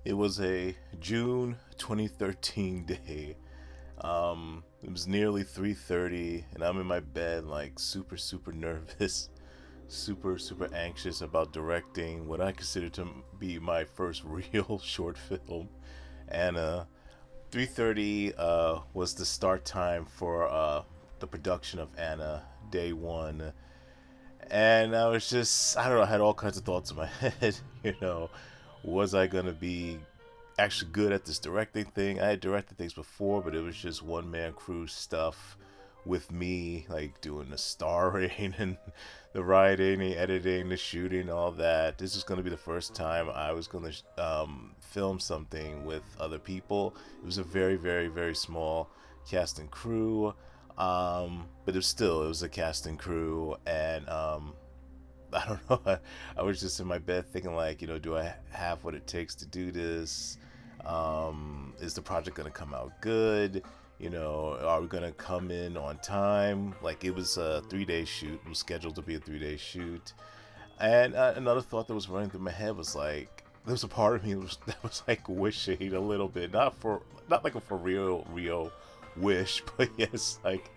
It was a June 2013 day. It was nearly 3:30, and I'm in my bed, like super nervous, super anxious about directing what I consider to be my first real short film. And 3:30 was the start time for the production of Anna, day one. And I was just, I don't know, I had all kinds of thoughts in my head. Was I gonna be actually good at this directing thing? I had directed things before, but it was just one man crew stuff with me, like doing the starring and the writing, the editing, the shooting, all that. This was gonna be the first time I was gonna film something with other people. It was a very small cast and crew. But it was a cast and crew, and I don't know. I was just in my bed thinking, like, do I have what it takes to do this? Is the project gonna come out good? Are we gonna come in on time? Like, it was a 3 day shoot. It was scheduled to be a 3 day shoot. And another thought that was running through my head was like, there was a part of me that was like wishing a little bit, not like a for real wish, but yes, like,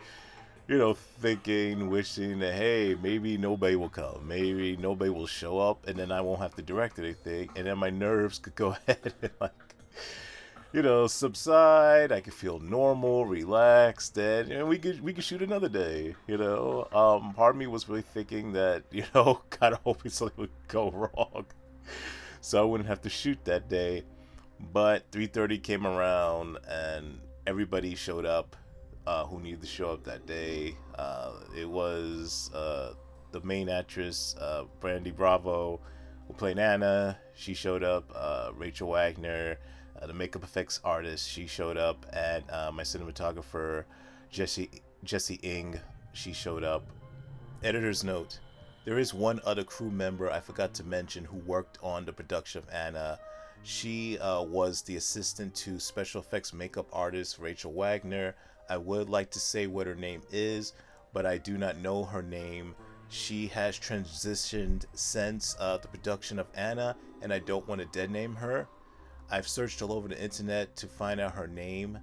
thinking, wishing that, hey, maybe nobody will come, maybe nobody will show up, and then I won't have to direct anything, and then my nerves could go ahead and, like, subside. I could feel normal, relaxed, and we could shoot another day. Part of me was really thinking that, kind of hoping something would go wrong, so I wouldn't have to shoot that day. But 3:30 came around, and everybody showed up who needed to show up that day. It was the main actress, Brandi Bravo, who played Anna. She showed up. Rachael Wagner, the makeup effects artist, she showed up, and my cinematographer, Jessie Ing, she showed up. Editor's note: there is one other crew member I forgot to mention who worked on the production of Anna. She was the assistant to special effects makeup artist Rachael Wagner. I would like to say what her name is, but I do not know her name. She has transitioned since the production of Anna, and I don't want to dead name her. I've searched all over the internet to find out her name,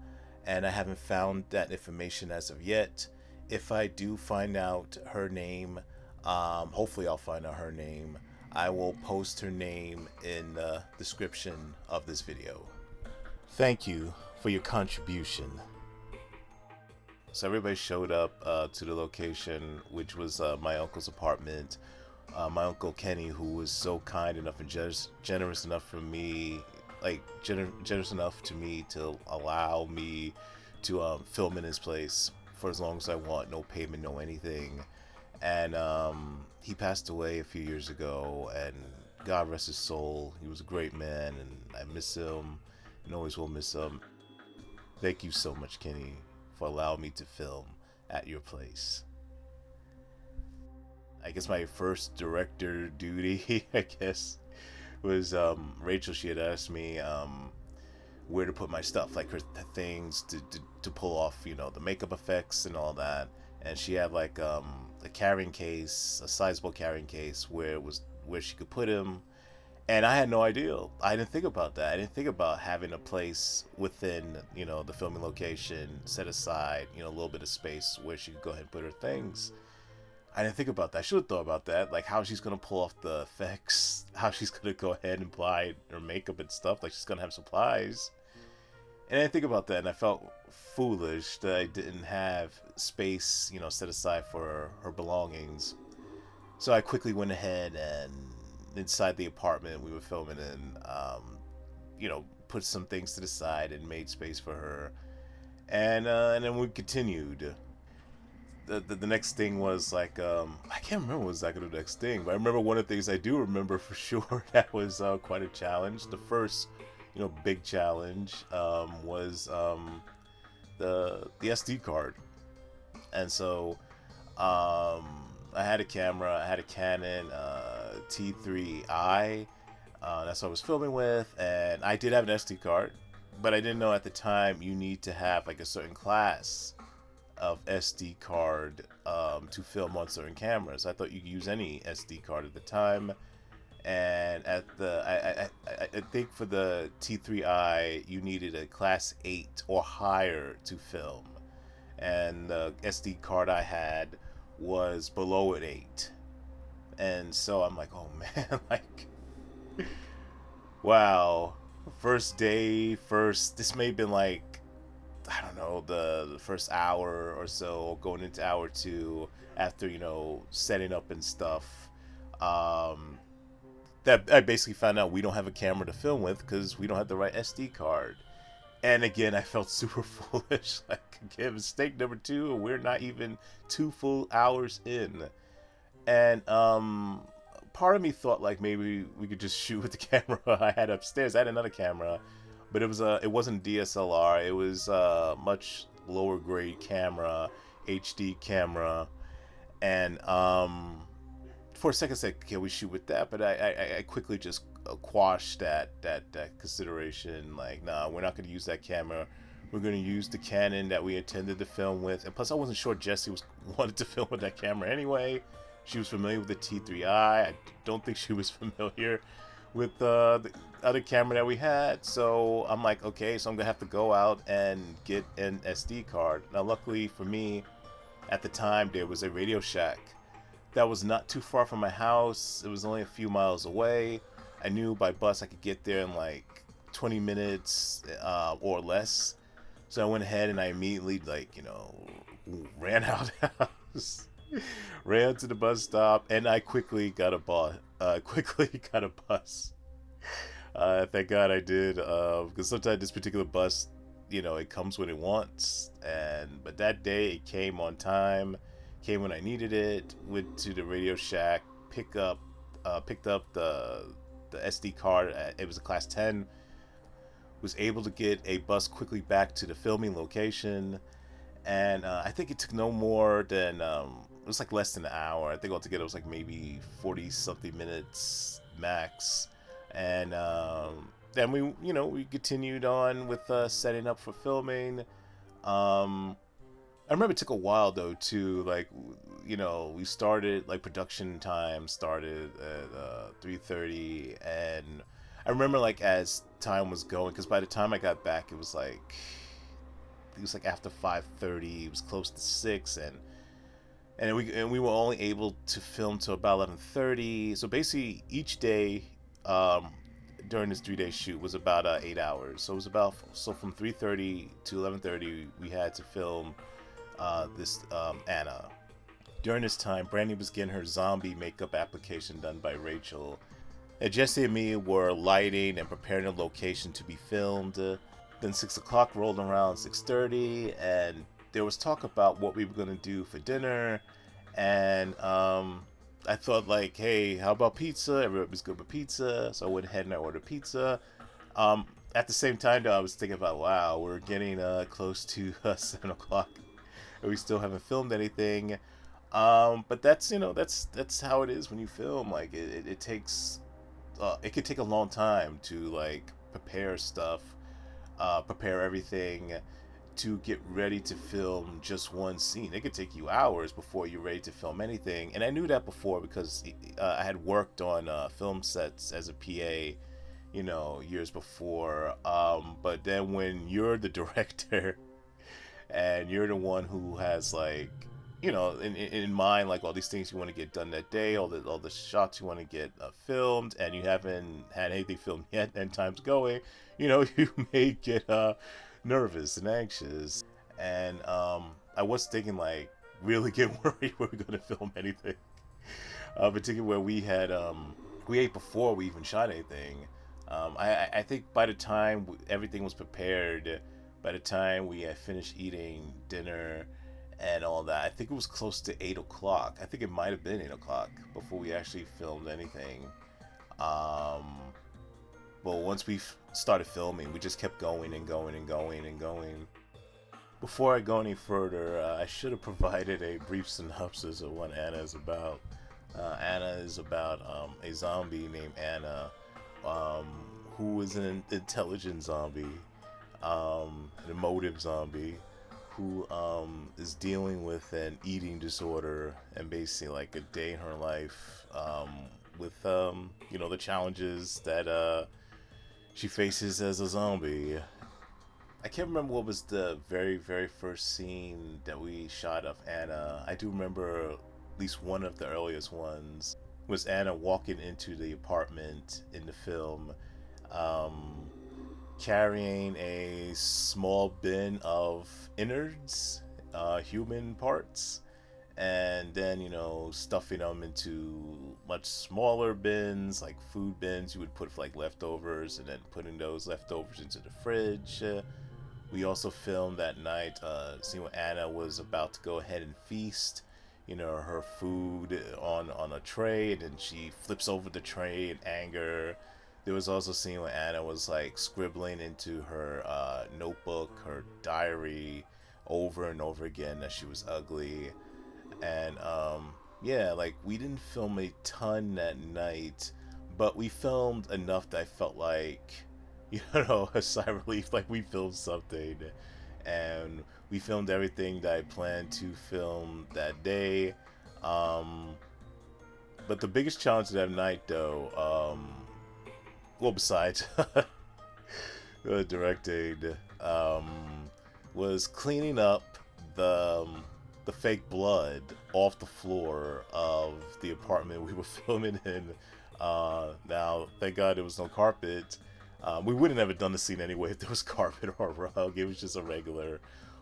and I haven't found that information as of yet. If I do find out her name, hopefully I'll find out her name. I will post her name in the description of this video. Thank you for your contribution. So everybody showed up to the location, which was my uncle's apartment. My uncle Kenny, who was so kind enough and generous enough for me, like generous enough to me to allow me to film in his place for as long as I want, no payment, no anything. And he passed away a few years ago, and God rest his soul. He was a great man, and I miss him and always will miss him. Thank you so much, Kenny, for allowing me to film at your place. I guess my first director duty, I guess, was Rachael. She had asked me where to put my stuff, like her things to pull off, the makeup effects and all that. And she had like a carrying case, a sizable carrying case where she could put him. And I had no idea. I didn't think about that. I didn't think about having a place within, the filming location set aside, a little bit of space where she could go ahead and put her things. I didn't think about that. I should have thought about that, like how she's gonna pull off the effects, how she's gonna go ahead and apply her makeup and stuff. Like, she's gonna have supplies. And I didn't think about that, and I felt foolish that I didn't have space, set aside for her belongings. So I quickly went ahead and inside the apartment we were filming in, put some things to the side and made space for her. And then we continued. The next thing was like, I can't remember what was exactly the next thing, but I remember one of the things I do remember for sure that was quite a challenge. The first, big challenge was the SD card. And so I had a camera. I had a Canon T3i. That's what I was filming with, and I did have an SD card, but I didn't know at the time you need to have like a certain class of SD card to film on certain cameras. I thought you could use any SD card at the time, And at the I think for the T3i you needed a class 8 or higher to film, and the SD card I had was below an 8. And so I'm like, oh man, like, wow. First day, first, this may have been like, I don't know, the first hour or so, going into hour two, after, setting up and stuff. Um, that I basically found out we don't have a camera to film with because we don't have the right SD card. And again, I felt super foolish. Like, again, mistake number two, and we're not even 2 full hours in. And part of me thought like maybe we could just shoot with the camera I had upstairs. I had another camera, but it wasn't DSLR. It was a much lower grade camera, HD camera, and for a second I said, "Can we shoot with that?" But I quickly just quashed that consideration. Like, nah, we're not going to use that camera. We're going to use the Canon that we intended to film with. And plus, I wasn't sure Jessie wanted to film with that camera anyway. She was familiar with the T3i. I don't think she was familiar with the other camera that we had. So I'm like, okay, so I'm gonna have to go out and get an SD card. Now, luckily for me, at the time there was a Radio Shack that was not too far from my house. It was only a few miles away. I knew by bus I could get there in like 20 minutes or less. So I went ahead and I immediately, like, ran out of the house, ran to the bus stop, and I quickly got a bus. Thank God I did, because sometimes this particular bus, it comes when it wants. But that day it came on time, came when I needed it. Went to the Radio Shack, picked up the SD card. It was a class 10. Was able to get a bus quickly back to the filming location, and I think it took no more than it was like less than an hour. I think altogether it was like maybe 40 something minutes max. And then we continued on with setting up for filming. I remember it took a while though too. Like, we started, like, production time started at 3:30, and I remember, like, as time was going, because by the time I got back, it was like after 5:30. It was close to 6, and we were only able to film till about 11:30. So basically, each day during this 3-day shoot was about 8 hours. So it was from 3:30 to 11:30 we had to film this Anna. During this time, Brandi was getting her zombie makeup application done by Rachael. And Jessie and me were lighting and preparing the location to be filmed. Then 6 o'clock rolled around, 6:30, and there was talk about what we were going to do for dinner. And I thought, like, hey, how about pizza? Everybody was good with pizza, so I went ahead and I ordered pizza. At the same time, though, I was thinking about, wow, we're getting close to 7 o'clock, and we still haven't filmed anything. But that's how it is when you film. Like, it takes it could take a long time to, like, prepare stuff, prepare everything to get ready to film just one scene. It could take you hours before you're ready to film anything. And I knew that before because I had worked on film sets as a PA, years before. But then when you're the director and you're the one who has, like, in mind, like, all these things you want to get done that day, all the shots you want to get filmed, and you haven't had anything filmed yet, and time's going, you may get nervous and anxious. And I was thinking, like, really get worried we were going to film anything, particularly where we ate before we even shot anything. I think by the time everything was prepared, by the time we had finished eating dinner and all that, I think it was close to 8 o'clock. I think it might have been 8 o'clock before we actually filmed anything. But once we started filming, we just kept going and going and going and going. Before I go any further, I should have provided a brief synopsis of what Anna is about. Anna is about a zombie named Anna, who is an intelligent zombie, an emotive zombie, who is dealing with an eating disorder, and basically, like, a day in her life with the challenges that she faces as a zombie. I can't remember what was the very, very first scene that we shot of Anna. I do remember at least one of the earliest ones was Anna walking into the apartment in the film, um, carrying a small bin of innards, human parts, and then stuffing them into much smaller bins, like food bins you would put for like leftovers, and then putting those leftovers into the fridge. We also filmed that night, seeing when Anna was about to go ahead and feast, her food on a tray, and then she flips over the tray in anger. There was also a scene when Anna was like scribbling into her notebook, her diary, over and over again that she was ugly. And yeah, like we didn't film a ton that night, but we filmed enough that I felt like, a sigh of relief, like we filmed something. And we filmed everything that I planned to film that day. Um, but the biggest challenge that night, though, well, besides directing, was cleaning up the fake blood off the floor of the apartment we were filming in. Now, thank God there was no carpet. We wouldn't have done the scene anyway if there was carpet or rug. It was just a regular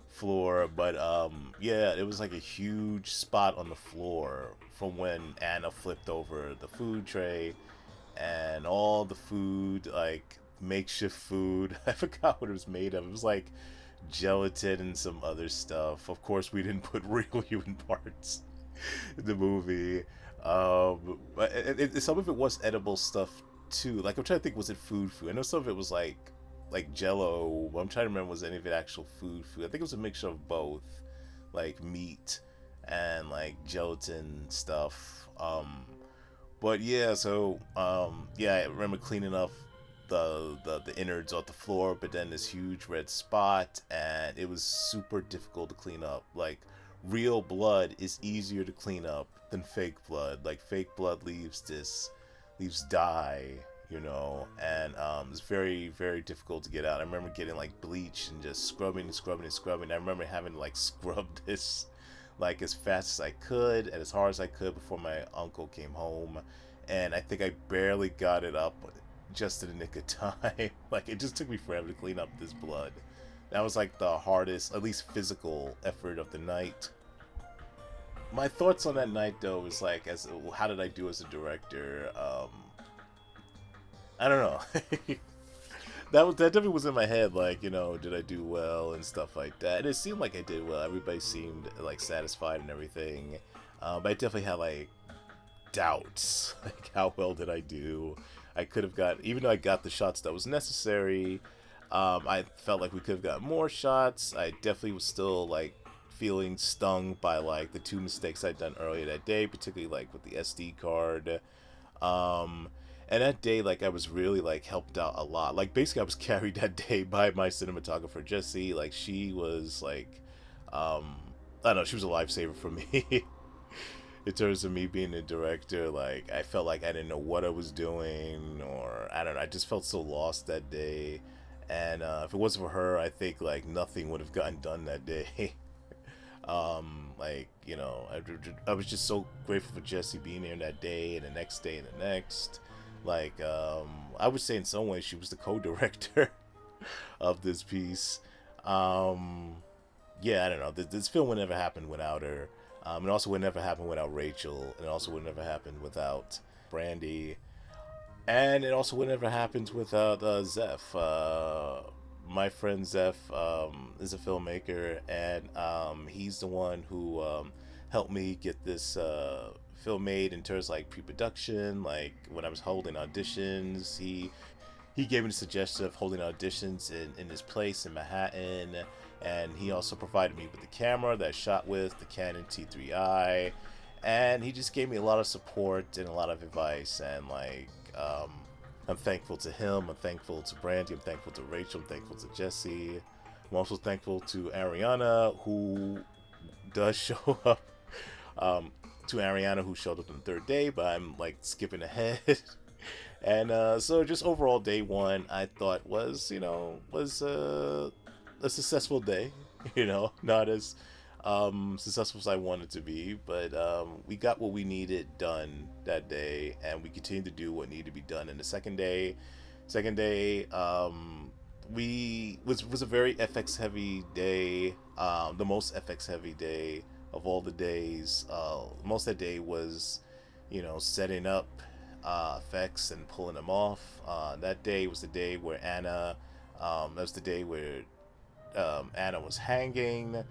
floor. But yeah, it was like a huge spot on the floor from when Anna flipped over the food tray, and all the food, like makeshift food. I forgot what it was made of. It was like gelatin and some other stuff. Of course, we didn't put real human parts in the movie. But some of it was edible stuff too. Like I'm trying to think, was it food? I know some of it was like Jello. I'm trying to remember, was any of it actual food? I think it was a mixture of both, like meat and like gelatin stuff. But yeah, so yeah, I remember cleaning up the innards off the floor, but then this huge red spot, and it was super difficult to clean up. Like real blood is easier to clean up than fake blood. Like fake blood leaves dye, and it's very, very difficult to get out. I remember getting like bleach and just scrubbing and scrubbing and scrubbing. I remember having to like scrub this like as fast as I could and as hard as I could before my uncle came home, and I think I barely got it up just in the nick of time. Like it just took me forever to clean up this blood. That was like the hardest, at least physical, effort of the night. My thoughts on that night though is like, as how did I do as a director? I don't know. That definitely was in my head. Like, did I do well and stuff like that. And it seemed like I did well. Everybody seemed like satisfied and everything. But I definitely had like doubts. Like, how well did I do? I could have got, even though I got the shots that was necessary, I felt like we could have got more shots. I definitely was still like feeling stung by like the two mistakes I'd done earlier that day, particularly like with the SD card. And that day, like, I was really like helped out a lot. Like basically I was carried that day by my cinematographer Jessie. Like she was like, I don't know, she was a lifesaver for me. In terms of me being a director, like I felt like I didn't know what I was doing, or I don't know, I just felt so lost that day. And if it wasn't for her, I think like nothing would have gotten done that day. Like, I was just so grateful for Jessie being there that day and the next day and the next. Like, I would say in some ways she was the co-director of this piece. Yeah, I don't know. This film would never happen without her. It also would never happen without Rachael. And it also would never happen without Brandi. And it also would never happen without Zeph. My friend Zeph is a filmmaker, and he's the one who helped me get this film made in terms of like pre-production. Like when I was holding auditions, he gave me the suggestion of holding auditions in this place in Manhattan, and he also provided me with the camera that I shot with, the Canon T3i, and he just gave me a lot of support and a lot of advice. And like I'm thankful to him, I'm thankful to Brandi, I'm thankful to Rachael, I'm thankful to Jessie. I'm also thankful to Ariana, who does show up to Ariana, who showed up on the third day, but I'm like skipping ahead. And so just overall, day one I thought was, was a successful day. Not as successful as I wanted to be, but we got what we needed done that day, and we continued to do what needed to be done. In the second day, we was a very FX heavy day, the most FX heavy day of all the days. Most of that day was, setting up effects and pulling them off. That day was the day where that was the day where Anna was hanging.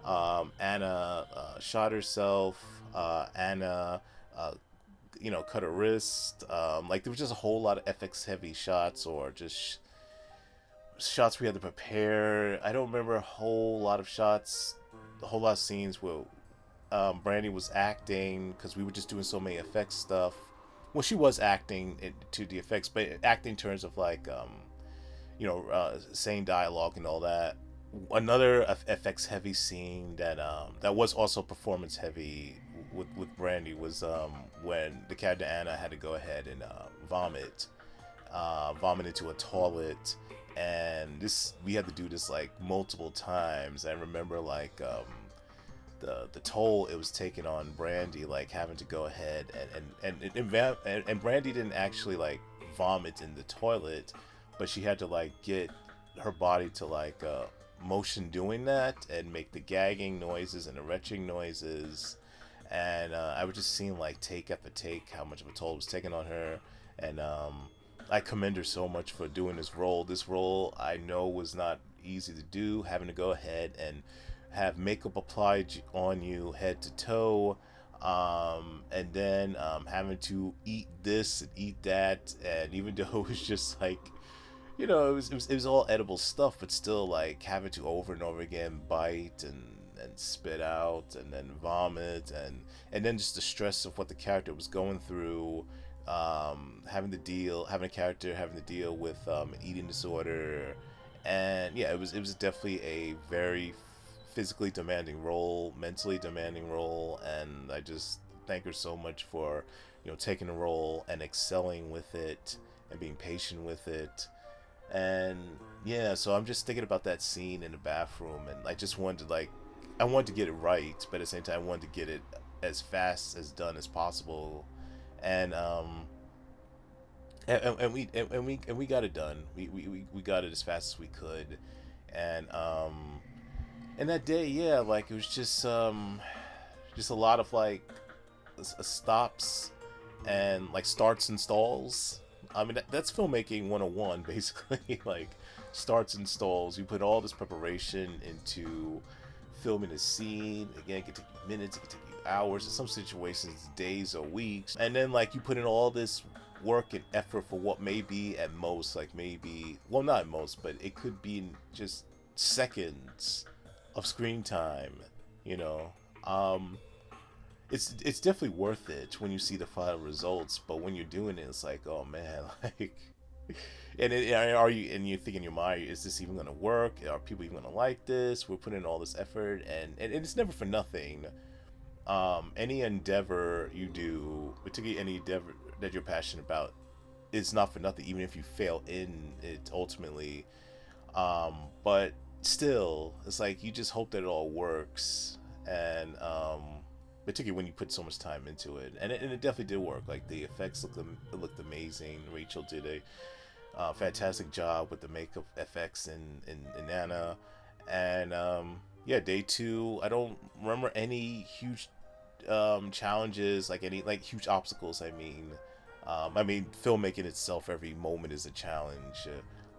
Anna shot herself. Anna, cut her wrist. Like there was just a whole lot of FX heavy shots, or just shots we had to prepare. I don't remember a whole lot of shots, a whole lot of scenes where Brandi was acting, because we were just doing so many effects stuff. Well, she was acting to the effects, but acting in terms of like, saying dialogue and all that. Another FX heavy scene that was also performance heavy with Brandi was when the character Anna had to go ahead and vomit into a toilet, and this we had to do this like multiple times. I remember like the toll it was taking on Brandi, like having to go ahead and Brandi didn't actually like vomit in the toilet, but she had to like get her body to like motion doing that and make the gagging noises and the retching noises. And I was just seeing like take after take how much of a toll it was taking on her. And I commend her so much for doing this role. This role I know was not easy to do, having to go ahead and have makeup applied on you head to toe, and then having to eat this and eat that. And even though it was just like, it was all edible stuff, but still like having to over and over again bite and spit out and then vomit, and then just the stress of what the character was going through, having a character having to deal with an eating disorder. And yeah, it was definitely a very physically demanding role, mentally demanding role, and I just thank her so much for, taking the role and excelling with it and being patient with it. And yeah, so I'm just thinking about that scene in the bathroom, and I just wanted to like, I wanted to get it right, but at the same time I wanted to get it as fast as done as possible. And we got it done. We got it as fast as we could. And that day, yeah, like it was just a lot of like stops and like starts and stalls. I mean, that's filmmaking 101, basically. Like starts and stalls. You put all this preparation into filming a scene. Again, it can take you minutes, it can take you hours, in some situations days or weeks. And then like you put in all this work and effort for what may be at most, like maybe, well, not at most, but it could be in just seconds of screen time, you know. It's definitely worth it when you see the final results, but when you're doing it, it's like, oh man, like, and you think in your mind, is this even gonna work? Are people even gonna like this? We're putting in all this effort, and it's never for nothing. Any endeavor you do, particularly any endeavor that you're passionate about, it's not for nothing, even if you fail in it ultimately. But still, it's like you just hope that it all works, and particularly when you put so much time into it, and it definitely did work. Like the effects looked amazing. Rachael did a fantastic job with the makeup effects in Anna, and yeah, day two, I don't remember any huge challenges, like any like huge obstacles. I mean, filmmaking itself, every moment is a challenge.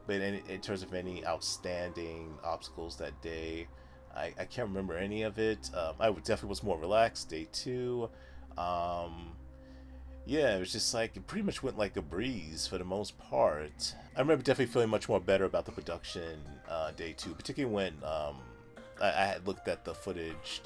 But in terms of any outstanding obstacles that day, I can't remember any of it. I definitely was more relaxed day two. Yeah, it was just like it pretty much went like a breeze for the most part. I remember definitely feeling much more better about the production day two, particularly when I had looked at the footage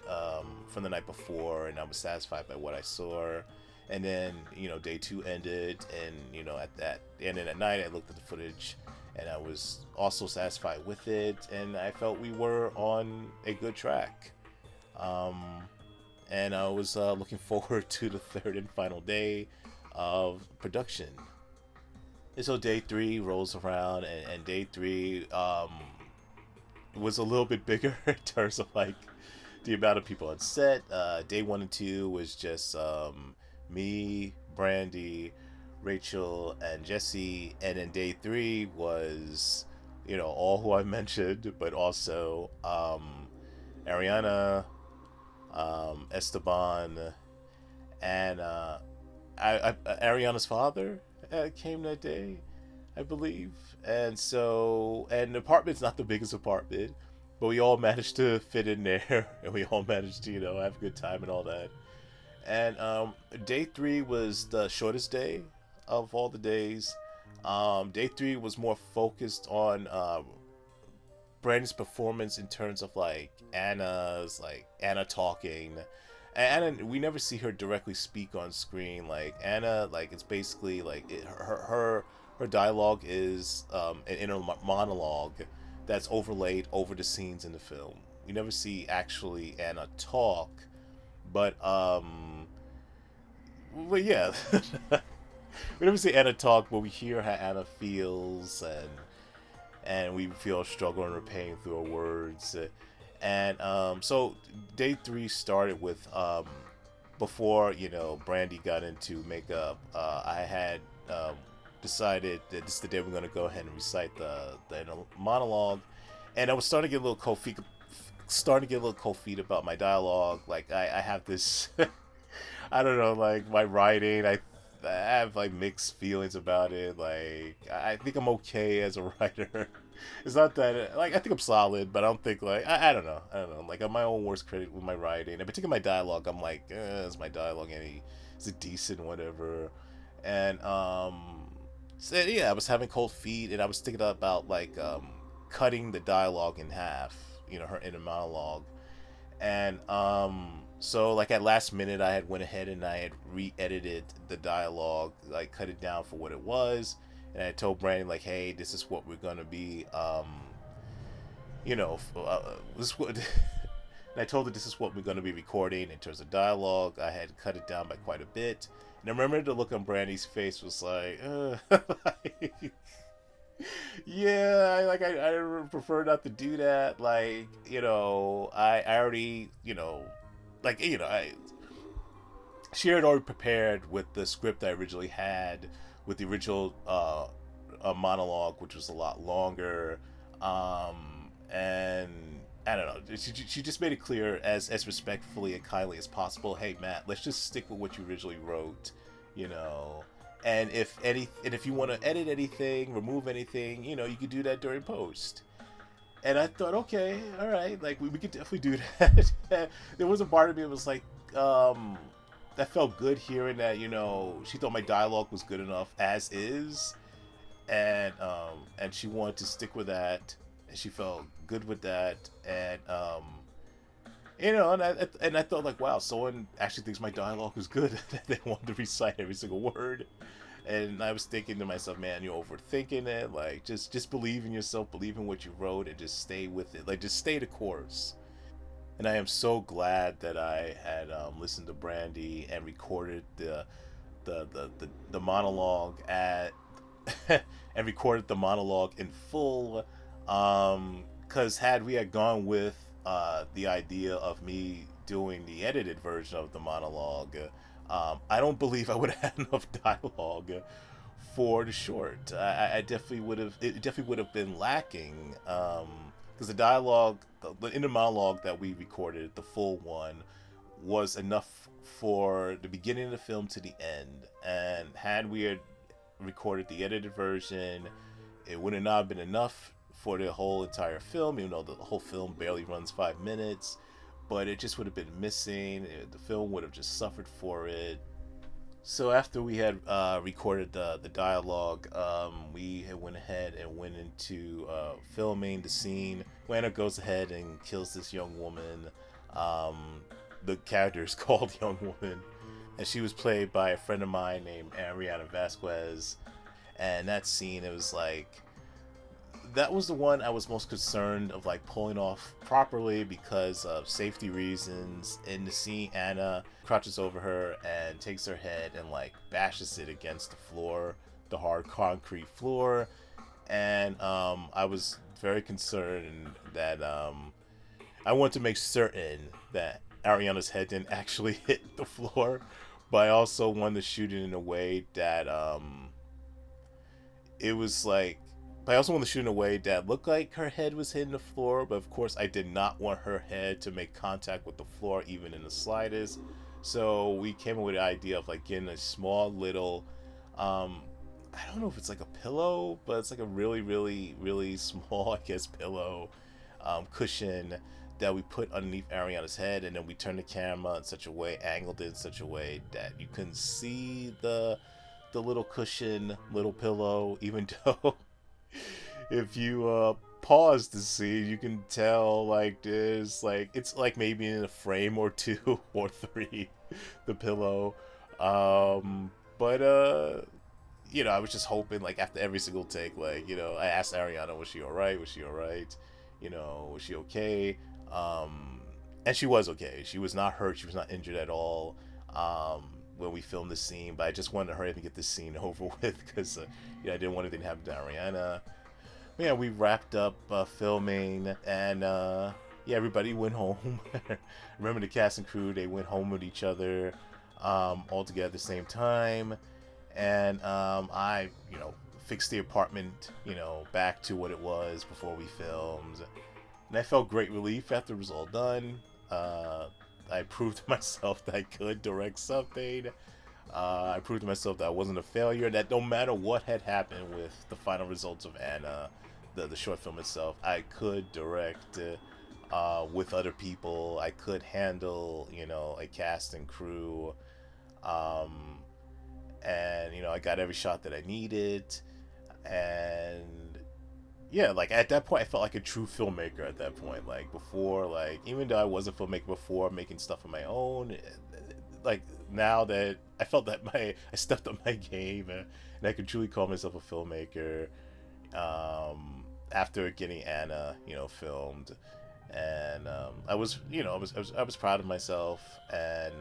from the night before, and I was satisfied by what I saw. And then day two ended, and and then at night I looked at the footage, and I was also satisfied with it, and I felt we were on a good track. and I was looking forward to the third and final day of production. And so day three rolls around, and day three was a little bit bigger in terms of like the amount of people on set. Day one and two was just me, Brandi, Rachael, and Jessie, and then day three was, all who I mentioned, but also Ariana, Esteban, and Ariana's father came that day, I believe. And the apartment's not the biggest apartment, but we all managed to fit in there, and we all managed to, have a good time and all that. And day three was the shortest day of all the days. Day three was more focused on Brandon's performance in terms of like Anna talking. And Anna, we never see her directly speak on screen. Like Anna, like it's basically like her dialogue is an inner monologue that's overlaid over the scenes in the film. We never see actually Anna talk, but yeah, we never see Anna talk, but we hear how Anna feels, and we feel struggle and her pain through her words. And so day three started with before Brandi got into makeup. I had decided that this is the day we're gonna go ahead and recite the monologue, and I was starting to get a little cold feet about my dialogue. Like I have this, I don't know, like my writing. I have like mixed feelings about it. Like I think I'm okay as a writer. It's not that like I think I'm solid, but I don't think like I don't know. I don't know. Like I'm my own worst critic with my writing, and particularly my dialogue. I'm like, is my dialogue any? Is it decent? Whatever. And so yeah, I was having cold feet, and I was thinking about like cutting the dialogue in half. Her inner monologue, and so like at last minute I had went ahead and I had re-edited the dialogue, like cut it down for what it was, and I told Brandon like, hey, this is what we're gonna be this what and I told her this is what we're gonna be recording in terms of dialogue. I had cut it down by quite a bit, and I remember the look on Brandy's face was like, like, yeah, I prefer not to do that. Like, I already, like, I she had already prepared with the script I originally had, with the original monologue, which was a lot longer, and I don't know. She just made it clear as respectfully and kindly as possible. Hey, Matt, let's just stick with what you originally wrote, you know. And if you want to edit anything, remove anything, you could do that during post. And I thought, okay, all right, like we could definitely do that. There was a part of me that was like, that felt good hearing that, she thought my dialogue was good enough as is, and she wanted to stick with that, and she felt good with that, and and I thought like, wow, someone actually thinks my dialogue was good. They wanted to recite every single word. And I was thinking to myself, man, you're overthinking it. Like, just believe in yourself, believe in what you wrote, and just stay with it. Like, just stay the course. And I am so glad that I had listened to Brandi and recorded the monologue at and recorded the monologue in full. Because had we had gone with the idea of me doing the edited version of the monologue, I don't believe I would have had enough dialogue for the short. I definitely would have. It definitely would have been lacking. Because the dialogue, the inner monologue that we recorded, the full one, was enough for the beginning of the film to the end. And had we had recorded the edited version, it would have not been enough for the whole entire film, even though the whole film barely runs 5 minutes. But it just would have been missing. The film would have just suffered for it. So after we had recorded the dialogue, we had went ahead and went into filming the scene. Wagner goes ahead and kills this young woman. The character is called Young Woman, and she was played by a friend of mine named Ariana Vasquez. And that scene, it was like that was the one I was most concerned of like pulling off properly because of safety reasons. In the scene, Anna crouches over her and takes her head and like bashes it against the floor, the hard concrete floor. And I was very concerned that I want to make certain that Ariana's head didn't actually hit the floor, but I also wanted to shoot it in a way that it was like. But I also wanted to shoot in a way that looked like her head was hitting the floor, but of course I did not want her head to make contact with the floor even in the slightest. So we came up with the idea of like getting a small little, um, I don't know if it's like a pillow, but it's like a really, really, really small, I guess, pillow cushion that we put underneath Ariana's head, and then we turned the camera in such a way, angled it in such a way that you couldn't see the little cushion, little pillow, even though if you pause to see, you can tell like there's like it's like maybe in a frame or two or three, the pillow. But I was just hoping like after every single take, like I asked Ariana, was she all right? Was she all right? Was she okay? And she was okay. She was not hurt. She was not injured at all. When we filmed the scene, but I just wanted to hurry up and get this scene over with because I didn't want anything to happen to Ariana. Yeah, we wrapped up filming, and everybody went home. Remember the cast and crew? They went home with each other, all together at the same time, and I, fixed the apartment, back to what it was before we filmed, and I felt great relief after it was all done. I proved to myself that I could direct something. I proved to myself that I wasn't a failure, that no matter what had happened with the final results of Anna, the short film itself, I could direct with other people. I could handle, a cast and crew. And I got every shot that I needed. And yeah, like at that point, I felt like a true filmmaker at that point. Like before, like even though I was a filmmaker before, making stuff on my own, like now that I felt that I stepped up my game, and I could truly call myself a filmmaker. After getting Anna, filmed, and I was proud of myself, and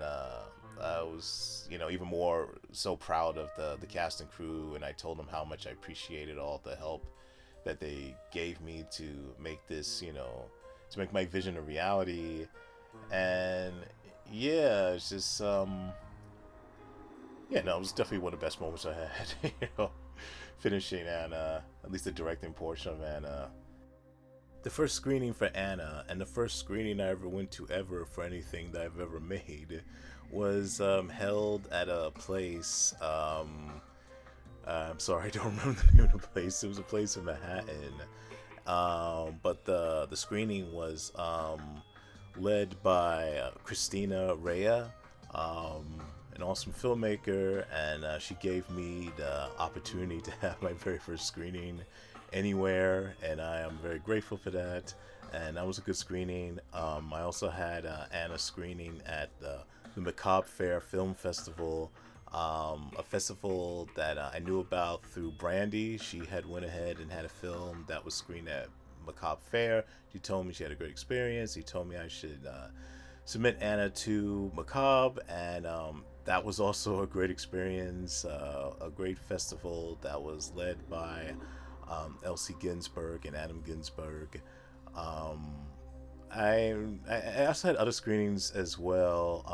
I was even more so proud of the cast and crew, and I told them how much I appreciated all the help that they gave me to make this, to make my vision a reality. And yeah, it's just it was definitely one of the best moments I had, finishing Anna, at least the directing portion of Anna. The first screening for Anna, and the first screening I ever went to ever for anything that I've ever made, was held at a place. I'm sorry, I don't remember the name of the place. It was a place in Manhattan. But the screening was led by Christina Rhea, an awesome filmmaker, and she gave me the opportunity to have my very first screening anywhere, and I am very grateful for that. And that was a good screening. I also had Anna screening at the Macabre Fair Film Festival, a festival that I knew about through Brandi. She had went ahead and had a film that was screened at Macabre Fair. She told me she had a great experience. He told me I should submit Anna to Macabre, and that was also a great experience, a great festival that was led by Elsie Ginsberg and Adam Ginsberg. I also had other screenings as well,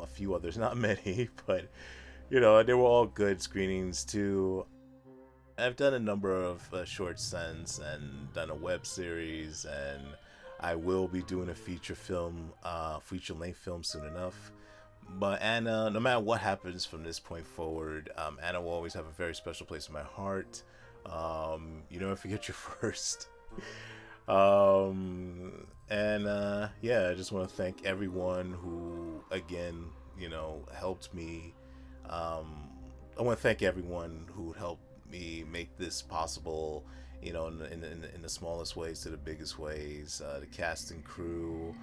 a few others, not many, but they were all good screenings too. I've done a number of short stints and done a web series, and I will be doing a feature-length film soon enough. But Anna, no matter what happens from this point forward, Anna will always have a very special place in my heart. You never forget your first. I just want to thank everyone who, again, helped me. I want to thank everyone who helped me make this possible, in the smallest ways to the biggest ways. The cast and crew,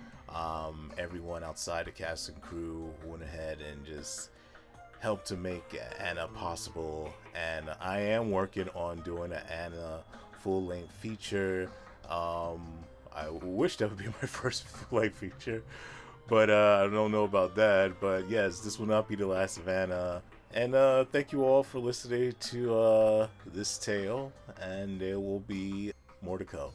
everyone outside the cast and crew who went ahead and just helped to make Anna possible. And I am working on doing an Anna full-length feature. I wish that would be my first full-length feature, but I don't know about that. But yes, this will not be the last Savannah. And thank you all for listening to this tale, and there will be more to come.